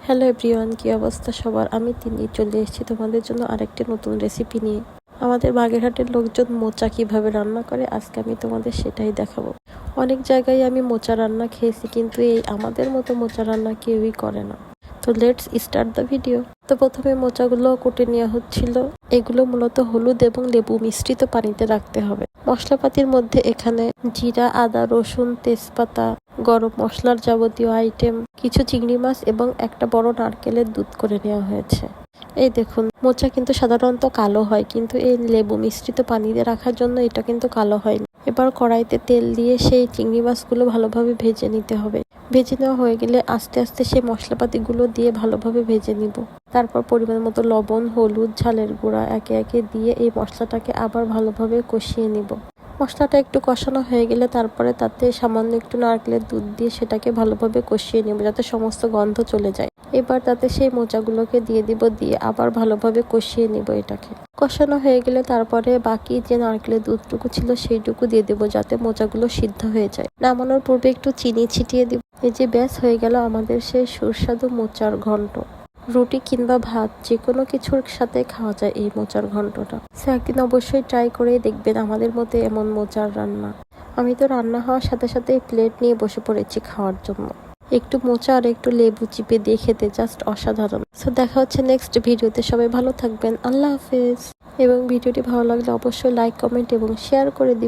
Hello everyone, কি অবস্থা সবার? আমি তিনি চলে এসেছি তোমাদের জন্য আরেকটি নতুন রেসিপি নিয়ে। আমাদের বাগেরহাটের লোকজন মোচা কিভাবে রান্না করে আজকে আমি তোমাদের সেটাই দেখাবো। অনেক জায়গায় আমি মোচা রান্না খেয়েছি, কিন্তু এই আমাদের মতো মোচা রান্না কেউই করে না। তো লেটস স্টার্ট দ্য ভিডিও। তো প্রথমে মোচাগুলো কুটে নেওয়া হচ্ছিল। এগুলো মূলত হলুদ এবং লেবু মিশ্রিত পানিতে রাখতে হবে। মশলাপাতির মধ্যে এখানে জিরা, আদা, রসুন, তেজপাতা, গরম মশলার যাবতীয় আইটেম, কিছু চিংড়ি মাছ এবং একটা বড় নারকেলের দুধ করে নেওয়া হয়েছে। এই দেখুন, মোচা কিন্তু সাধারণত কালো হয়, কিন্তু এই লেবু মিশ্রিত পানিতে রাখার জন্য এটা কিন্তু কালো হয়নি। এবার কড়াইতে তেল দিয়ে সেই চিংড়ি মাছগুলো ভালোভাবে ভেজে নিতে হবে। ভেজে নেওয়া হয়ে গেলে আস্তে আস্তে সেই মশলাপাতিগুলো দিয়ে ভালোভাবে ভেজে নিব। তারপর পরিমাণ মতো লবণ, হলুদ, ঝালের গুঁড়া একে একে দিয়ে এই মশলাটাকে আবার ভালোভাবে কষিয়ে নিব। মশলাটা একটু কষানো হয়ে গেলে তারপরে তাতে সামান্য একটু নারকেলের দুধ দিয়ে সেটাকে ভালোভাবে কষিয়ে নেব, যাতে সমস্ত গন্ধ চলে যায়। এবার তাতে সেই মোচাগুলোকে দিয়ে দিব, দিয়ে আবার ভালোভাবে কষিয়ে নিব। এটাকে কষানো হয়ে গেলে তারপরে বাকি যে নারকেলের দুধটুকু ছিল সেইটুকু দিয়ে দেবো, যাতে মোচাগুলো সিদ্ধ হয়ে যায়। নামানোর পূর্বে একটু চিনি ছিটিয়ে দিব। এই যে ব্যাস হয়ে গেল আমাদের সেই সুস্বাদু মোচার ঘন্ট। রুটি কিংবা ভাত যে কোনো কিছুর সাথে খাওয়া যায় এই মোচার ঘন্টটা। সো একদিন অবশ্যই ট্রাই করে দেখবেন আমাদের মধ্যে এমন মোচার রান্না। আমি তো রান্না হওয়ার সাথে সাথে প্লেট নিয়ে বসে পড়েছি খাওয়ার জন্য। একটু মোচা আর একটু লেবু চিপে দিয়ে খেতে জাস্ট অসাধারণ। সো দেখা হচ্ছে নেক্সট ভিডিওতে। সবাই ভালো থাকবেন। আল্লাহ হাফেজ। এবং ভিডিওটি ভালো লাগলে অবশ্যই লাইক, কমেন্ট এবং শেয়ার করে দিন।